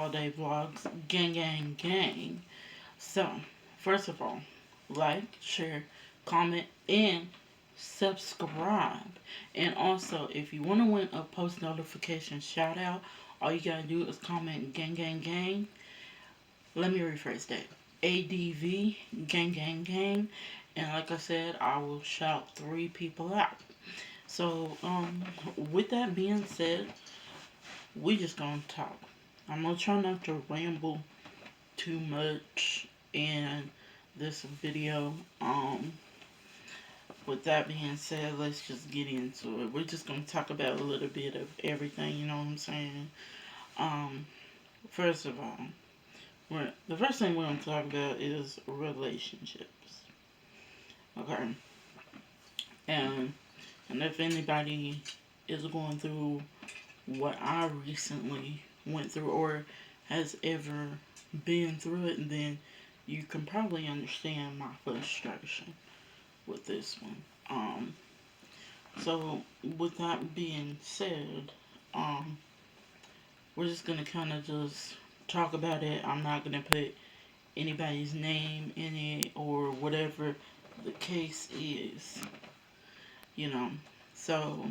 all day vlogs, gang, gang, gang. So, first of all, like, share, comment, and subscribe. And also, if you want to win a post notification shout out, all you gotta do is comment gang, gang, gang. Let me rephrase that. ADV, gang, gang, gang. And like I said, I will shout three people out. So, with that being said, we just gonna talk. I'm gonna try not to ramble too much in this video. With that being said, let's just get into it. We're just gonna talk about a little bit of everything. You know what I'm saying? Um, First of all, the first thing we're gonna talk about is relationships. Okay, and and if anybody is going through what I recently went through or has ever been through it, then you can probably understand my frustration with this one. So with that being said, um, we're just gonna kind of just talk about it. I'm not gonna put anybody's name in it or whatever the case is, you know. So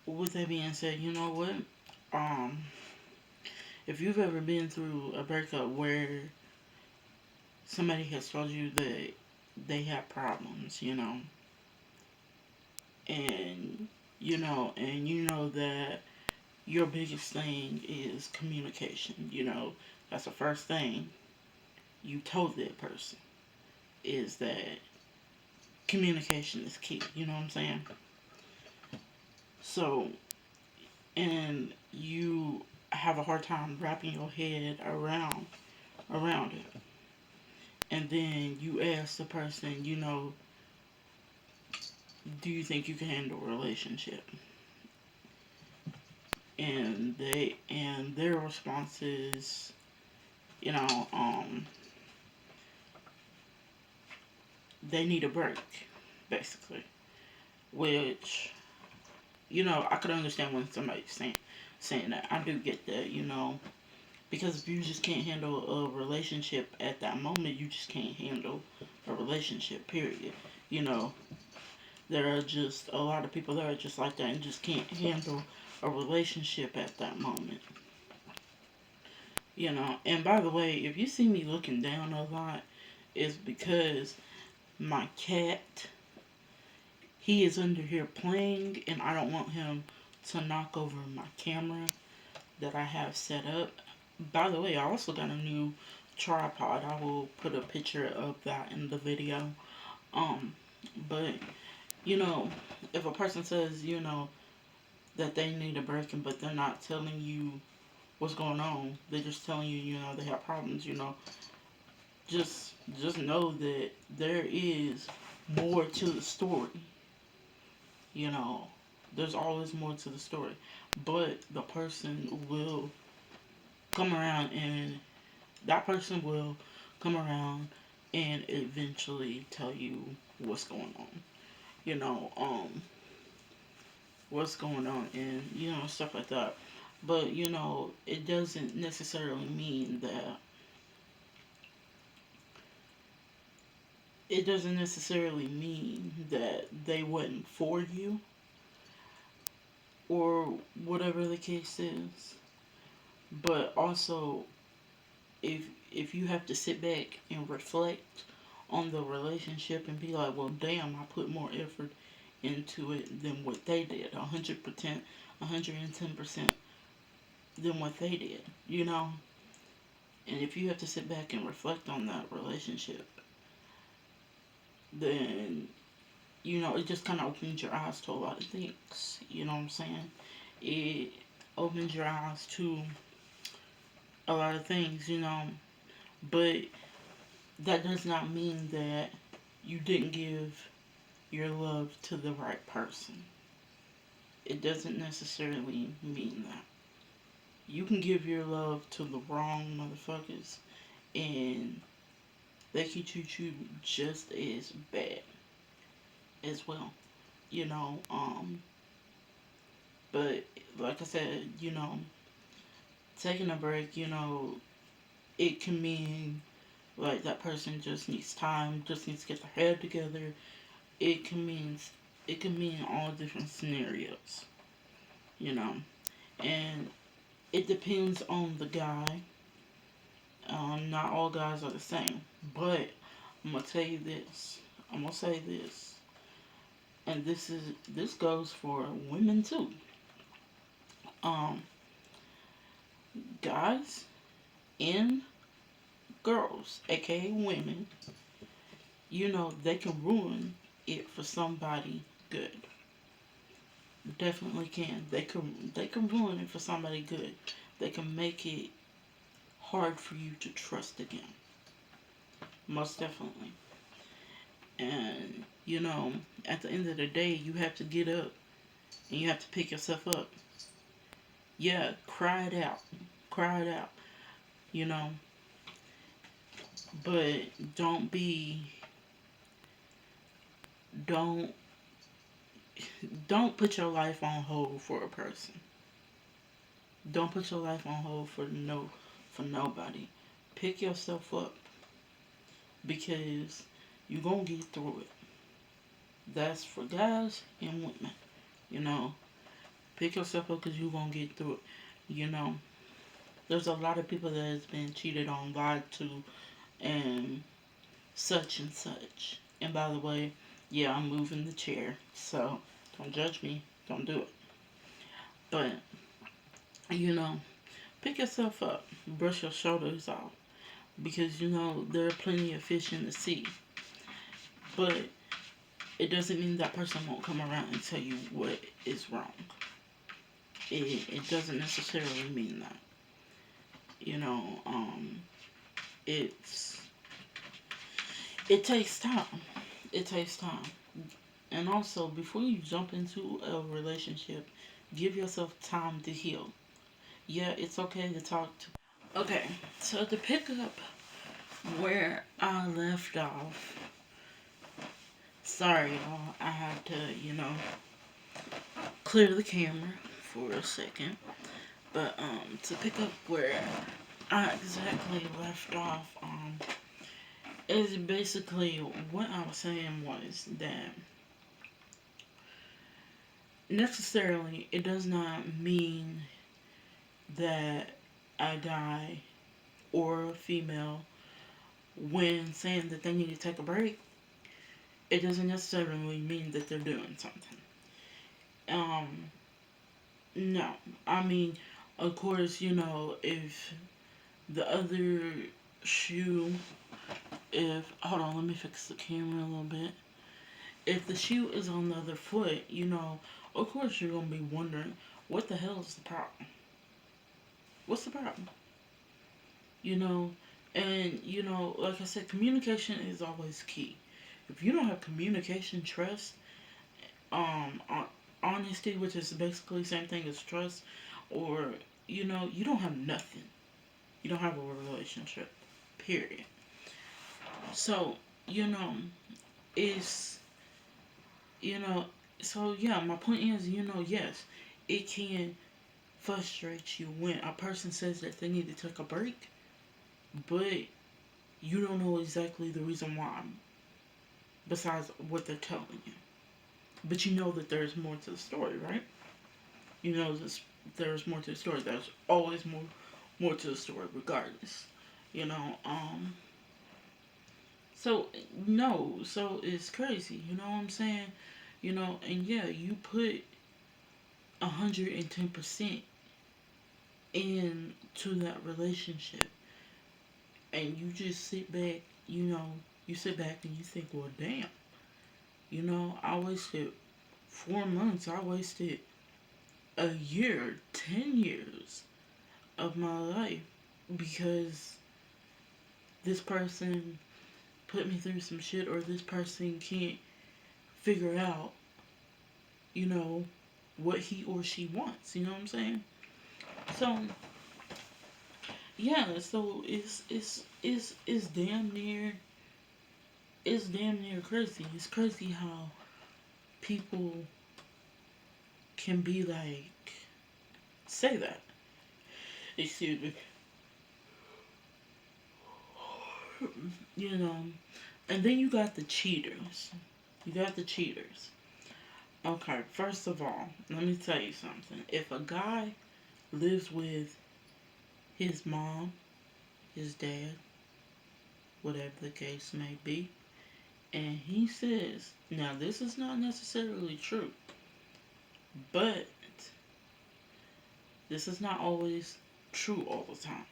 with that being said, you know what? Um, if you've ever been through a breakup where somebody has told you that they have problems, and and you know that your biggest thing is communication, that's the first thing you told that person is that communication is key, you know what I'm saying? So, and you have a hard time wrapping your head around it. And then you ask the person, do you think you can handle a relationship? And their response is, you know, um, they need a break, basically. Which, I could understand when somebody's saying that. I do get that, because if you just can't handle a relationship at that moment, you just can't handle a relationship. Period. You know, there are just a lot of people that are just like that and just can't handle a relationship at that moment. And by the way, if you see me looking down a lot, it's because my cat, he is under here playing, and I don't want him to knock over my camera that I have set up. By the way, I also got a new tripod. I will put a picture of that in the video. Um, but you know, if a person says, that they need a break, but they're not telling you what's going on, they're just telling you, they have problems, just just know that there is more to the story. You know, there's always more to the story, but the person will come around, and that person will come around and eventually tell you what's going on. You know, what's going on, and stuff like that. But it doesn't necessarily mean that they wasn't for you or whatever the case is. But also, if if you have to sit back and reflect on the relationship and be like, well, damn, I put more effort into it than what they did, 100%, 110% than what they did, And if you have to sit back and reflect on that relationship, then it just kind of opens your eyes to a lot of things. You know what I'm saying? It opens your eyes to a lot of things, but that does not mean that you didn't give your love to the right person. It doesn't necessarily mean that. You can give your love to the wrong motherfuckers, and they can treat you just as bad as well. You know, but like I said, Taking a break, it can mean like that person just needs time, just needs to get their head together. It can mean it can mean all different scenarios, you know. And it depends on the guy. Not all guys are the same, but I'm gonna tell you this. I'm gonna say this, and this goes for women too. Um, Guys and girls, aka women, they can ruin it for somebody good. Definitely can. They can ruin it for somebody good. They can make it hard for you to trust again. Most definitely. And at the end of the day, you have to get up and you have to pick yourself up. Yeah, cry it out. Cry it out. You know, but don't don't put your life on hold for a person. Don't put your life on hold for nobody. Pick yourself up because you're gonna get through it. That's for guys and women. You know, pick yourself up because you're gonna get through it. You know, there's a lot of people that has been cheated on, lied to, and such and such. And by the way, yeah, I'm moving the chair, so don't judge me. Don't do it. But you know, pick yourself up, brush your shoulders off, because there are plenty of fish in the sea. But it doesn't mean that person won't come around and tell you what is wrong. It doesn't necessarily mean that. You know, it's it takes time. It takes time. And also, before you jump into a relationship, give yourself time to heal. Yeah, it's okay to talk to. Okay, so to pick up where I left off, sorry, y'all, I had to, clear the camera for a second. But to pick up where I exactly left off, is basically what I was saying was that necessarily it does not mean that a guy or a female, when saying that they need to take a break, it doesn't necessarily mean that they're doing something. Um, no. I mean, of course, if the other shoe, if, hold on, let me fix the camera a little bit. If the shoe is on the other foot, of course you're going to be wondering, what the hell is the problem? What's the problem? You know, and, like I said, communication is always key. If you don't have communication, trust, honesty, which is basically the same thing as trust, or, you don't have nothing. You don't have a relationship, period. So, it's, you know, so yeah, my point is, yes, it can frustrate you when a person says that they need to take a break, but you don't know exactly the reason why, besides what they're telling you. But you know that there's more to the story, right? You know this, there's more to the story. There's always more to the story, regardless. You know, so no, so it's crazy. You know what I'm saying? And yeah, you put 110% into that relationship, and you just sit back. You sit back and you think, well, damn. I wasted 4 months. I wasted a year, 10 years of my life because this person put me through some shit, or this person can't figure out, you know, what he or she wants. You know what I'm saying? So yeah, so it's damn near crazy. It's crazy how people can be like say that. Excuse me. You know, and then you got the cheaters. You got the cheaters. Okay, first of all, let me tell you something. If a guy lives with his mom, his dad, whatever the case may be, and he says, now this is not necessarily true, but this is not always true all the time.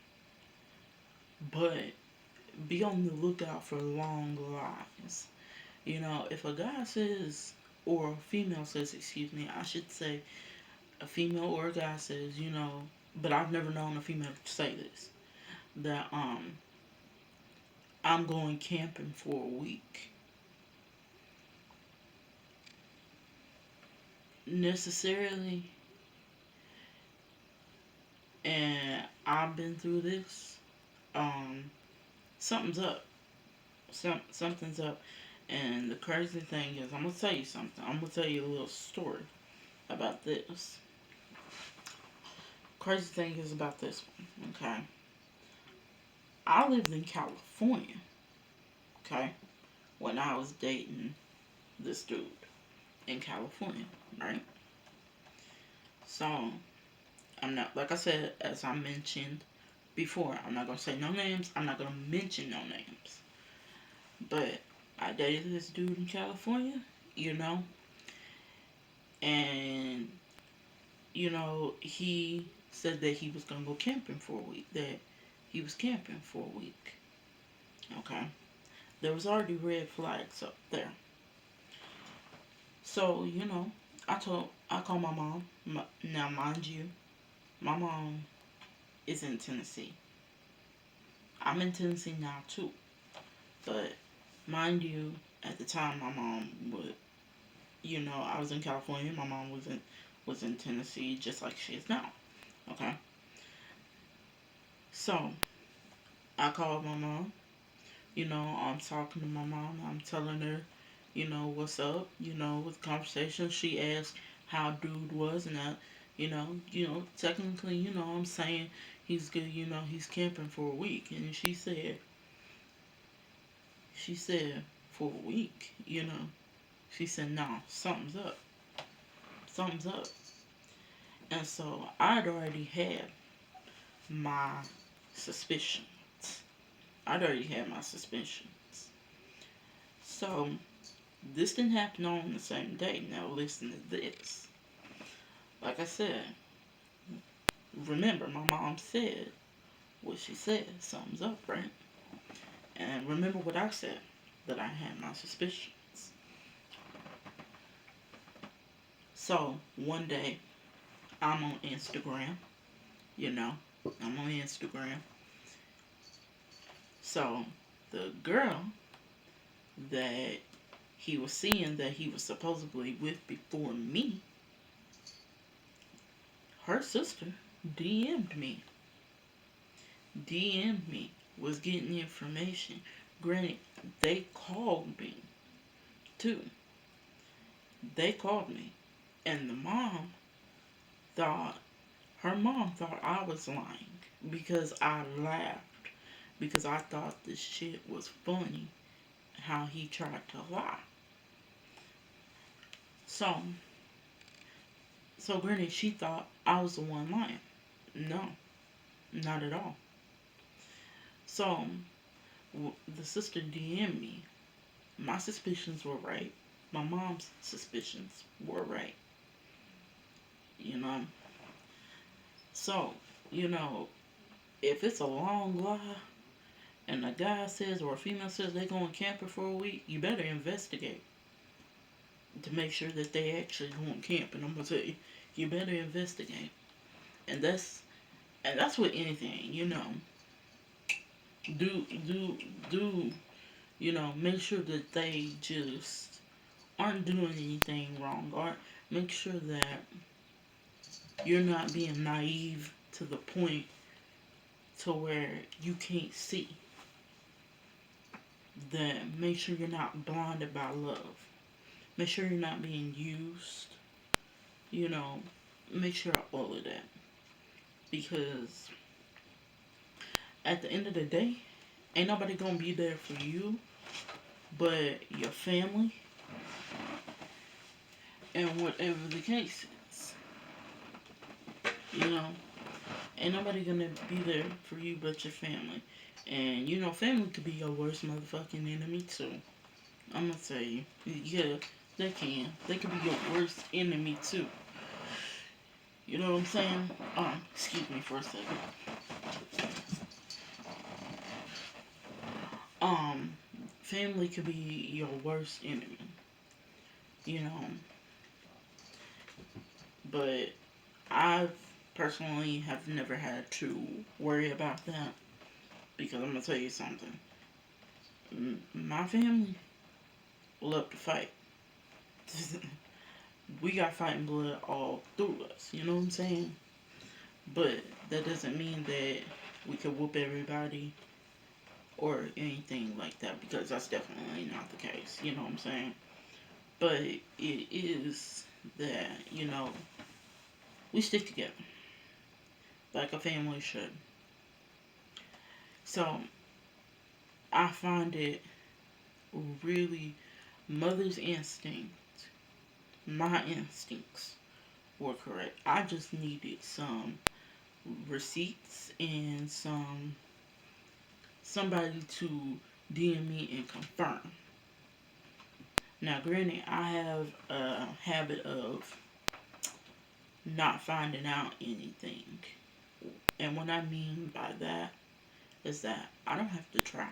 But be on the lookout for long lies. You know, if a guy says, or a female says, excuse me, I should say, a female or a guy says, but I've never known a female say this, that I'm going camping for a week. Necessarily, and I've been through this. Um, something's up. Something's up. And the crazy thing is, I'm gonna tell you something. I'm gonna tell you a little story about this. Crazy thing is about this one. Okay, I lived in California. Okay, when I was dating this dude in California, right? So I'm not, like I said, as I mentioned before, I'm not gonna say no names. I'm not gonna mention no names. But I dated this dude in California, you know, and he said that he was gonna go camping for a week. That he was camping for a week. Okay, there was already red flags up there. So I called my mom. Now, mind you, my mom is in Tennessee. I'm in Tennessee now too, but mind you, at the time my mom would, I was in California. My mom was in Tennessee, just like she is now. Okay, so I called my mom. I'm talking to my mom. I'm telling her, what's up. With the conversation, she asked how dude was, and that, technically, I'm saying he's good. He's camping for a week, and she said for a week. She said, no, something's up. Something's up. And so I'd already had my suspicions. I'd already had my suspicions. So this didn't happen all on the same day. Now listen to this. Like I said, remember my mom said what she said. Something's up, right? And remember what I said, that I had my suspicions. So one day I'm on Instagram, you know, I'm on Instagram. So the girl that he was seeing, that he was supposedly with before me, her sister DM'd me. DM'd me, was getting information. Granted, they called me too. They called me. And thought, her mom thought I was lying because I laughed. Because I thought this shit was funny, how he tried to lie. So, granted, she thought I was the one lying. No, not at all. So, the sister DM'd me. My suspicions were right. My mom's suspicions were right. You know? So, you know, if it's a long lie and a guy says or a female says they're going camping for a week, you better investigate to make sure that they actually going camping. I'm gonna tell you, you better investigate. And that's with anything. Do make sure that they just aren't doing anything wrong, or make sure that you're not being naive to the point to where you can't see. That make sure you're not blinded by love. Make sure you're not being used. You know, make sure all of that. Because at the end of the day, ain't nobody gonna be there for you but your family and whatever the case is. You know, ain't nobody gonna be there for you but your family. And you know, family could be your worst motherfucking enemy too. I'm gonna tell you. Yeah, they can. They could be your worst enemy too. You know what I'm saying? Excuse me for a second. Um, family could be your worst enemy. You know, but I personally have never had to worry about that because I'm gonna tell you something. My family love to fight. We got fighting blood all through us. You know what I'm saying? But that doesn't mean that we could whoop everybody or anything like that because that's definitely not the case. You know what I'm saying? But it is that, you know, we stick together like a family should. So I find it really mother's instinct, my instincts were correct. I just needed some receipts and somebody to DM me and confirm. Now, granted, I have a habit of not finding out anything. And what I mean by that is that I don't have to try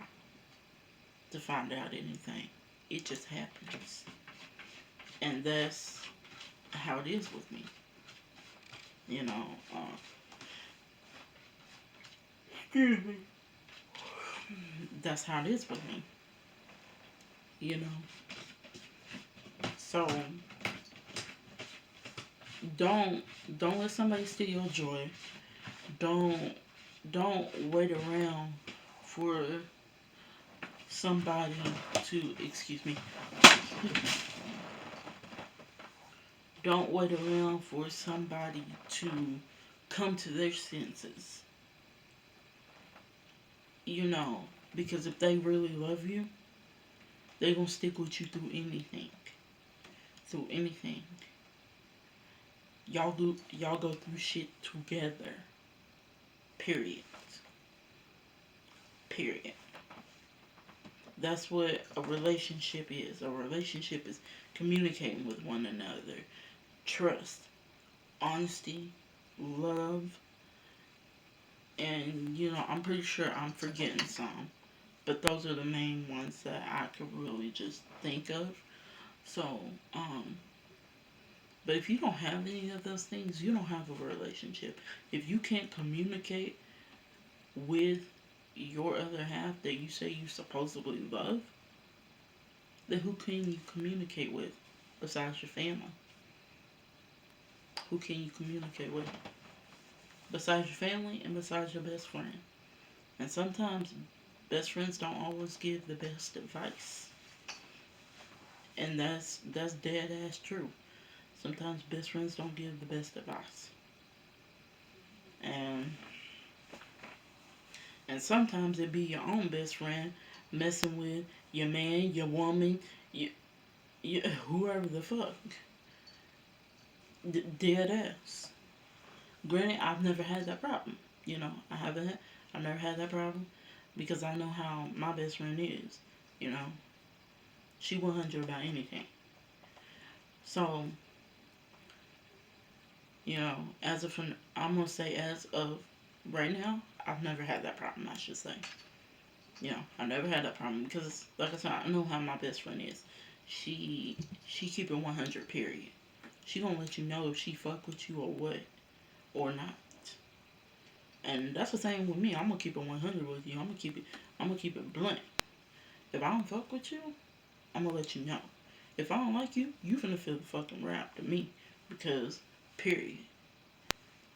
to find out anything. It just happens. And that's how it is with me. You know, excuse me. That's how it is with me. You know. So don't don't let somebody steal your joy. Don't don't wait around for somebody to excuse me. Don't wait around for somebody to come to their senses. You know, because if they really love you, they gonna stick with you through anything. Through anything. Y'all go through shit together. Period. Period. That's what a relationship is. A relationship is communicating with one another. Trust, honesty, love, and you know, I'm pretty sure I'm forgetting some. But those are the main ones that I could really just think of. So, but if you don't have any of those things, you don't have a relationship. If you can't communicate with your other half that you say you supposedly love, then who can you communicate with besides your family? Who can you communicate with besides your family and besides your best friend? And sometimes best friends don't always give the best advice. And that's dead ass true. Sometimes best friends don't give the best advice. And and sometimes it be your own best friend messing with your man, your woman, whoever the fuck. Dead ass. Granted, I've never had that problem. You know, I've never had that problem because I know how my best friend is. You know, she 100 about anything. So, you know, I'm gonna say as of right now, I've never had that problem. I should say. You know, I never had that problem because, like I said, I know how my best friend is. She she keep it 100. Period. She gonna let you know if she fuck with you or what or not. And that's the same with me. I'm gonna keep it 100 with you. I'm gonna keep it blunt. If I don't fuck with you, I'm gonna let you know. If I don't like you, you finna feel the fucking rap to me. Because, period.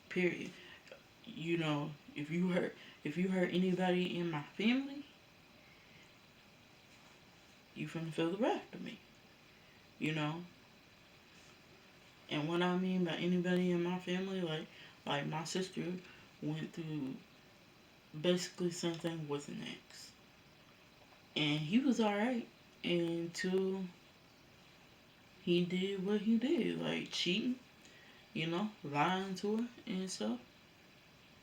Period. You know, if you hurt anybody in my family, you finna feel the rap to me. You know? And what I mean by anybody in my family, like my sister went through basically same thing with an ex. And he was alright until he did what he did, like cheating, lying to her and stuff.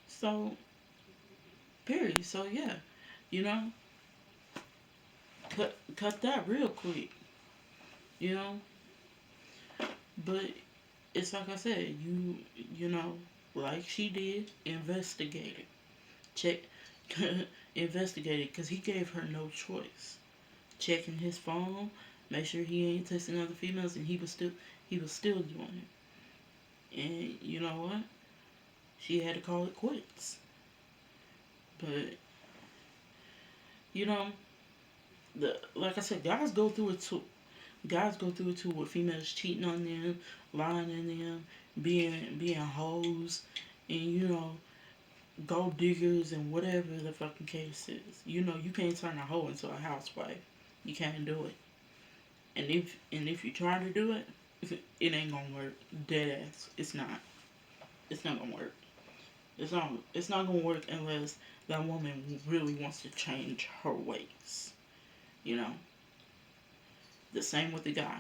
So, period. So yeah, you know, cut that real quick, you know. But it's like I said, like she did, investigate it, check, investigate it, because he gave her no choice. Checking his phone, make sure he ain't texting other females, and he was still doing it. And you know what? She had to call it quits. But you know, like I said, guys go through it too. Guys go through it too with females cheating on them, lying on them, being hoes, and gold diggers and whatever the fucking case is. You can't turn a hoe into a housewife. You can't do it. And if you try to do it, it ain't gonna work. Dead ass. It's not. It's not gonna work. It's not gonna work unless that woman really wants to change her ways. You know. The same with the guy.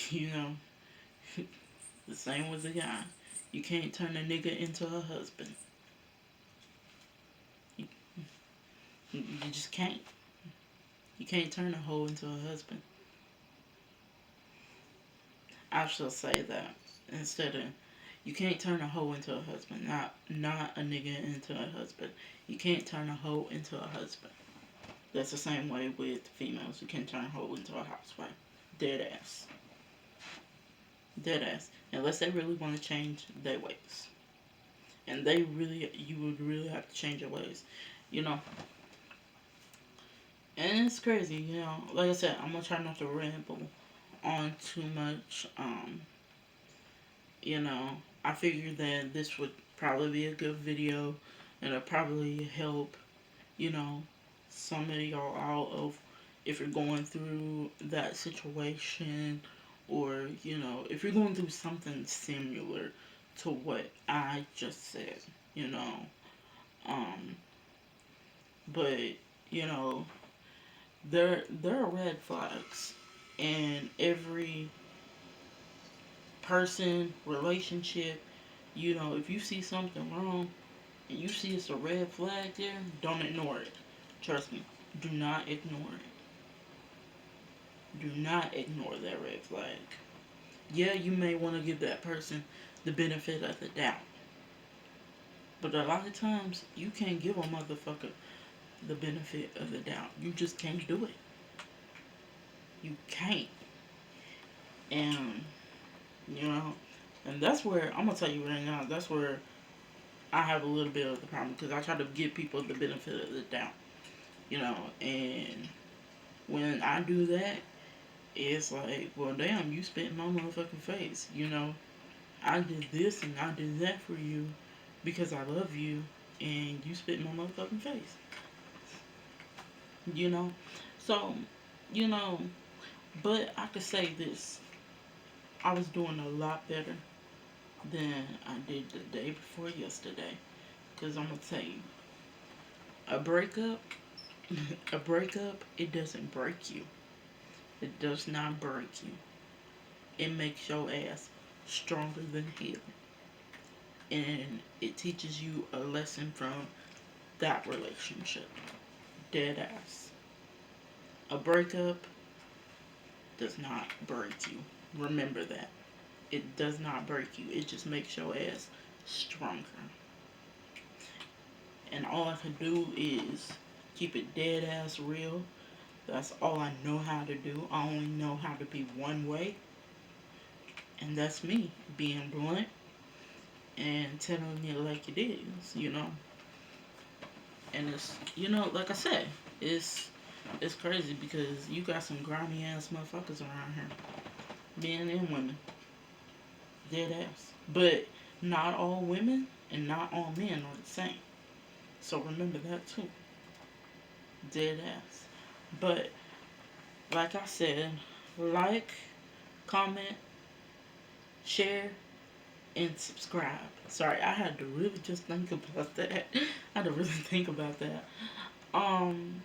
You know. The same with the guy. You can't turn a nigga into a husband. You, you just can't. You can't turn a hoe into a husband. I shall say that instead of you can't turn a hoe into a husband, not a nigga into a husband. You can't turn a hoe into a husband. That's the same way with females. You can't turn a hoe into a housewife. Dead ass. Dead ass. Unless they really want to change their ways. And you would really have to change your ways. You know. And it's crazy, Like I said, I'm gonna try not to ramble on too much. You know, I figured that this would probably be a good video and it'll probably help, you know, some of y'all out of if you're going through that situation or, if you're going through something similar to what I just said, you know. Um, but, you know, there are red flags in every person, relationship. If you see something wrong and you see it's a red flag there, don't ignore it. Trust me, do not ignore it. Do not ignore that red flag. Yeah, you may want to give that person the benefit of the doubt. But a lot of times, you can't give a motherfucker the benefit of the doubt. You just can't do it. You can't. And, you know, and that's where, I'm going to tell you right now, that's where I have a little bit of the problem because I try to give people the benefit of the doubt, and when I do that, it's like, well, damn, you spit in my motherfucking face, I did this and I did that for you because I love you, and you spit in my motherfucking face, you know? So, you know, but I could say this. I was doing a lot better than I did the day before yesterday. Because I'm going to tell you, a breakup, a breakup, it doesn't break you. It does not break you. It makes your ass stronger than hell. And it teaches you a lesson from that relationship. Dead ass. A breakup does not break you. Remember that. It does not break you. It just makes your ass stronger. And all I can do is keep it dead ass real. That's all I know how to do. I only know how to be one way. And that's me being blunt and telling it like it is. And it's, like I said, it's crazy because you got some grimy ass motherfuckers around here. Men and women. Dead ass. But not all women and not all men are the same. So remember that too. Dead ass. But like I said, like, comment, share, and subscribe. Sorry, I had to really just think about that. I had to really think about that. Um,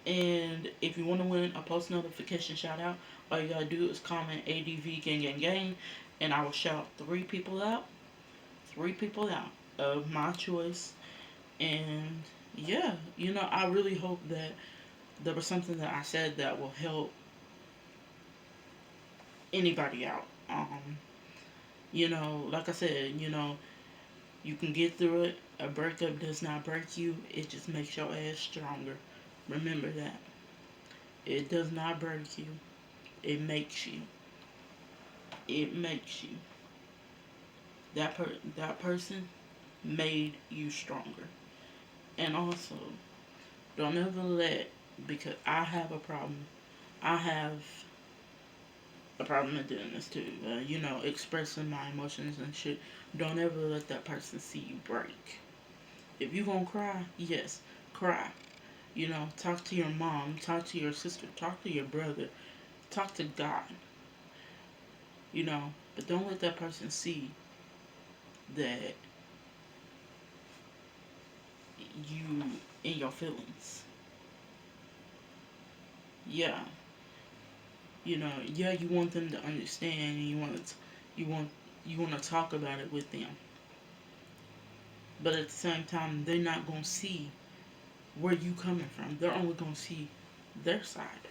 and if you want to win a post notification shout out, all you gotta do is comment ADV gang gang gang, and I will shout three people out of my choice. And yeah, I really hope that there was something that I said that will help anybody out. Like I said, you can get through it. A breakup does not break you, it just makes your ass stronger. Remember that. It does not break you, it makes you. It makes you. That person made you stronger. And also, don't ever let, because I have a problem. I have a problem in doing this too. Expressing my emotions and shit. Don't ever let that person see you break. If you gonna cry, yes, cry. Talk to your mom, talk to your sister, talk to your brother, talk to God. But don't let that person see that you in your feelings. Yeah, yeah, you want them to understand, and you want you want to talk about it with them. But at the same time, they're not gonna see where you coming from. They're only gonna see their side.